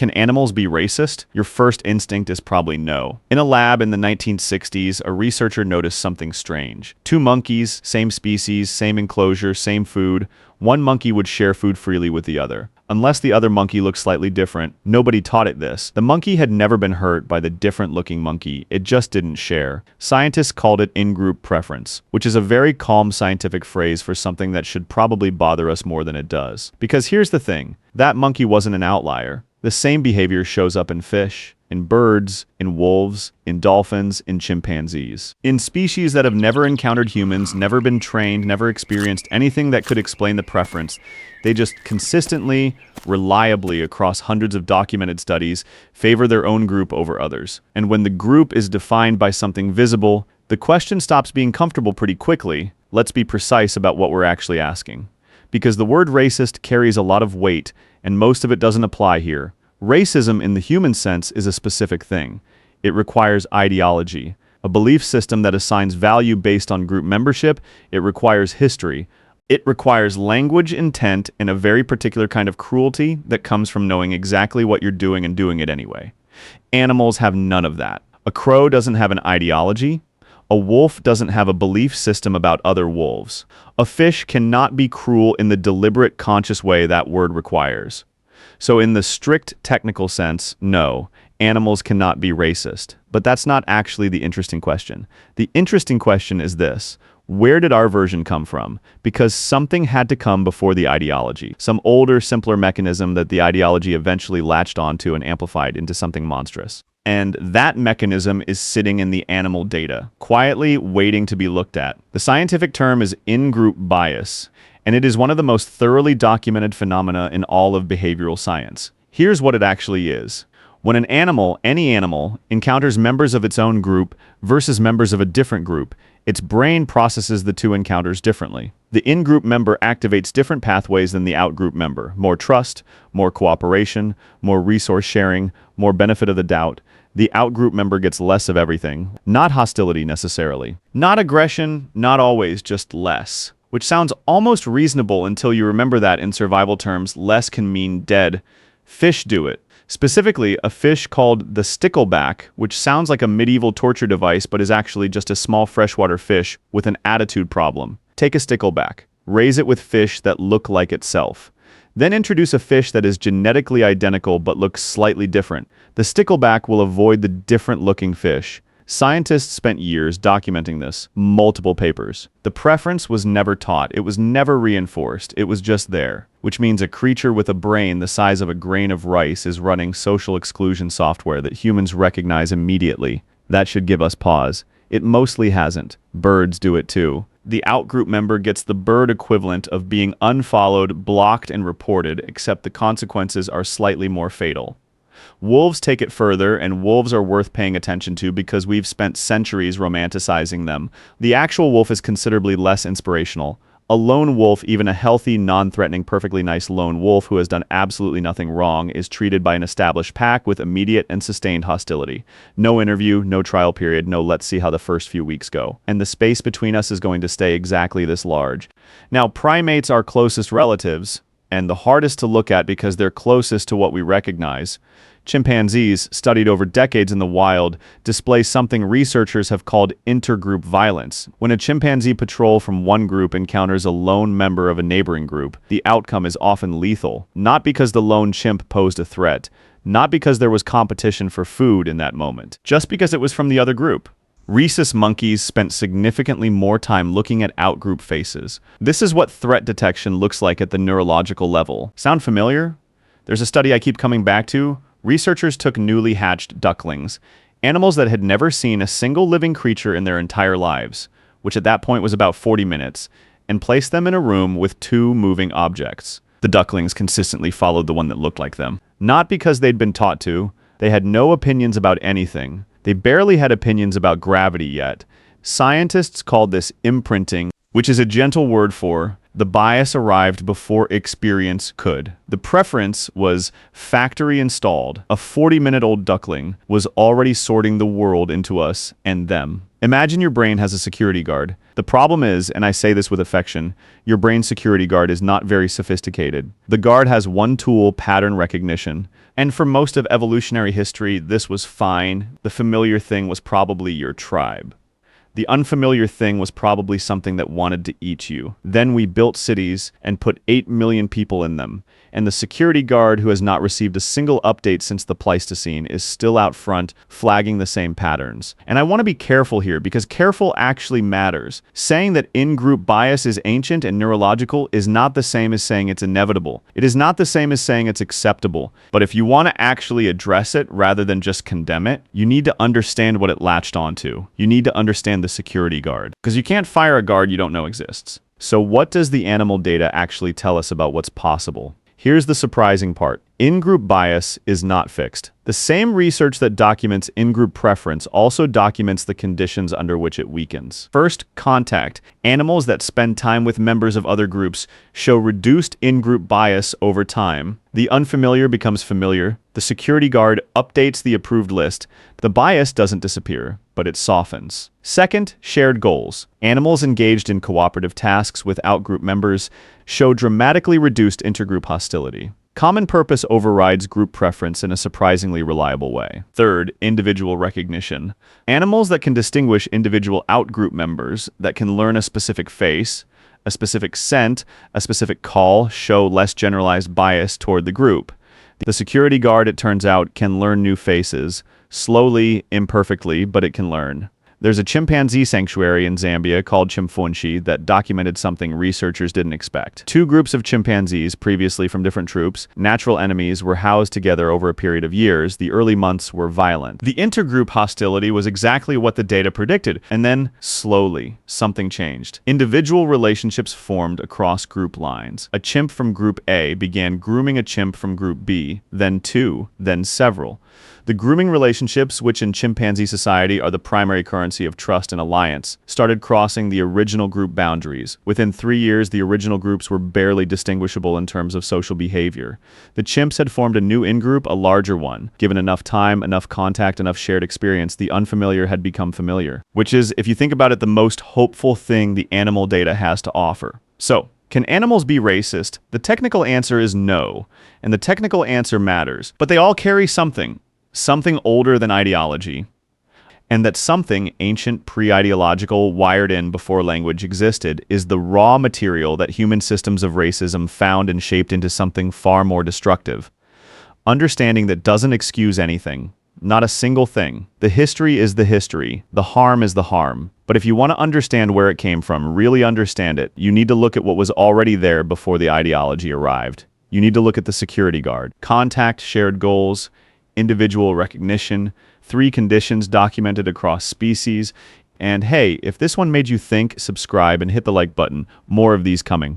Can animals be racist? Your first instinct is probably no. In a lab in the 1960s, a researcher noticed something strange. Two monkeys, same species, same enclosure, same food. One monkey would share food freely with the other. Unless the other monkey looked slightly different, nobody taught it this. The monkey had never been hurt by the different-looking monkey. It just didn't share. Scientists called it in-group preference, which is a very calm scientific phrase for something that should probably bother us more than it does. Because here's the thing, that monkey wasn't an outlier. The same behavior shows up in fish, in birds, in wolves, in dolphins, in chimpanzees. In species that have never encountered humans, never been trained, never experienced anything that could explain the preference, they just consistently, reliably, across hundreds of documented studies, favor their own group over others. And when the group is defined by something visible, the question stops being comfortable pretty quickly. Let's be precise about what we're actually asking. Because the word racist carries a lot of weight, and most of it doesn't apply here. Racism in the human sense is a specific thing. It requires ideology, a belief system that assigns value based on group membership. It requires history. It requires language, intent, and a very particular kind of cruelty that comes from knowing exactly what you're doing and doing it anyway. Animals have none of that. A crow doesn't have an ideology. A wolf doesn't have a belief system about other wolves. A fish cannot be cruel in the deliberate, conscious way that word requires. So in the strict technical sense, no, animals cannot be racist. But that's not actually the interesting question. The interesting question is this: where did our version come from? Because something had to come before the ideology. Some older, simpler mechanism that the ideology eventually latched onto and amplified into something monstrous. And that mechanism is sitting in the animal data, quietly waiting to be looked at. The scientific term is in-group bias, and it is one of the most thoroughly documented phenomena in all of behavioral science. Here's what it actually is. When an animal, any animal, encounters members of its own group versus members of a different group, its brain processes the two encounters differently. The in-group member activates different pathways than the out-group member. More trust, more cooperation, more resource sharing, more benefit of the doubt. The out-group member gets less of everything. Not hostility necessarily. Not aggression, not always, just less. Which sounds almost reasonable until you remember that in survival terms, less can mean dead. Fish do it. Specifically, a fish called the stickleback, which sounds like a medieval torture device but is actually just a small freshwater fish with an attitude problem. Take a stickleback, raise it with fish that look like itself. Then introduce a fish that is genetically identical but looks slightly different. The stickleback will avoid the different-looking fish. Scientists spent years documenting this, multiple papers. The preference was never taught, it was never reinforced, it was just there. Which means a creature with a brain the size of a grain of rice is running social exclusion software that humans recognize immediately. That should give us pause. It mostly hasn't. Birds do it too. The outgroup member gets the bird equivalent of being unfollowed, blocked, and reported, except the consequences are slightly more fatal. Wolves take it further, and wolves are worth paying attention to because we've spent centuries romanticizing them. The actual wolf is considerably less inspirational. A lone wolf, even a healthy, non-threatening, perfectly nice lone wolf who has done absolutely nothing wrong, is treated by an established pack with immediate and sustained hostility. No interview, no trial period, no let's see how the first few weeks go. And the space between us is going to stay exactly this large. Now, primates are closest relatives, and the hardest to look at because they're closest to what we recognize. Chimpanzees, studied over decades in the wild, display something researchers have called intergroup violence. When a chimpanzee patrol from one group encounters a lone member of a neighboring group, the outcome is often lethal. Not because the lone chimp posed a threat, not because there was competition for food in that moment, just because it was from the other group. Rhesus monkeys spent significantly more time looking at outgroup faces. This is what threat detection looks like at the neurological level. Sound familiar? There's a study I keep coming back to. Researchers took newly hatched ducklings, animals that had never seen a single living creature in their entire lives, which at that point was about 40 minutes, and placed them in a room with two moving objects. The ducklings consistently followed the one that looked like them. Not because they'd been taught to. They had no opinions about anything. They barely had opinions about gravity yet. Scientists called this imprinting, which is a gentle word for the bias arrived before experience could. The preference was factory installed. A 40-minute-old duckling was already sorting the world into us and them. Imagine your brain has a security guard. The problem is, and I say this with affection, your brain's security guard is not very sophisticated. The guard has one tool, pattern recognition. And for most of evolutionary history, this was fine. The familiar thing was probably your tribe. The unfamiliar thing was probably something that wanted to eat you. Then we built cities and put 8 million people in them. And the security guard, who has not received a single update since the Pleistocene, is still out front, flagging the same patterns. And I want to be careful here, because careful actually matters. Saying that in-group bias is ancient and neurological is not the same as saying it's inevitable. It is not the same as saying it's acceptable. But if you want to actually address it rather than just condemn it, you need to understand what it latched onto. You need to understand the security guard, because you can't fire a guard you don't know exists. So what does the animal data actually tell us about what's possible? Here's the surprising part. In-group bias is not fixed. The same research that documents in-group preference also documents the conditions under which it weakens. First, contact. Animals that spend time with members of other groups show reduced in-group bias over time. The unfamiliar becomes familiar. The security guard updates the approved list. The bias doesn't disappear, but it softens. Second, shared goals. Animals engaged in cooperative tasks with out-group members show dramatically reduced intergroup hostility. Common purpose overrides group preference in a surprisingly reliable way. Third, individual recognition. Animals that can distinguish individual out-group members, that can learn a specific face, a specific scent, a specific call, show less generalized bias toward the group. The security guard, it turns out, can learn new faces, slowly, imperfectly, but it can learn. There's a chimpanzee sanctuary in Zambia called Chimfunshi that documented something researchers didn't expect. Two groups of chimpanzees, previously from different troops, natural enemies, were housed together over a period of years. The early months were violent. The intergroup hostility was exactly what the data predicted, and then, slowly, something changed. Individual relationships formed across group lines. A chimp from Group A began grooming a chimp from Group B, then two, then several. The grooming relationships, which in chimpanzee society are the primary currency of trust and alliance, started crossing the original group boundaries. Within 3 years, the original groups were barely distinguishable in terms of social behavior. The chimps had formed a new in-group, a larger one. Given enough time, enough contact, enough shared experience, the unfamiliar had become familiar. Which is, if you think about it, the most hopeful thing the animal data has to offer. So, can animals be racist? The technical answer is no, and the technical answer matters. But they all carry something older than ideology, and that something ancient, pre-ideological, wired in before language existed, is the raw material that human systems of racism found and shaped into something far more destructive. Understanding that doesn't excuse anything, not a single thing. The history is the history, the harm is the harm. But if you want to understand where it came from, really understand it, you need to look at what was already there before the ideology arrived. You need to look at the security guard. Contact, shared goals, individual recognition, 3 conditions documented across species. And hey, if this one made you think, subscribe and hit the like button. More of these coming.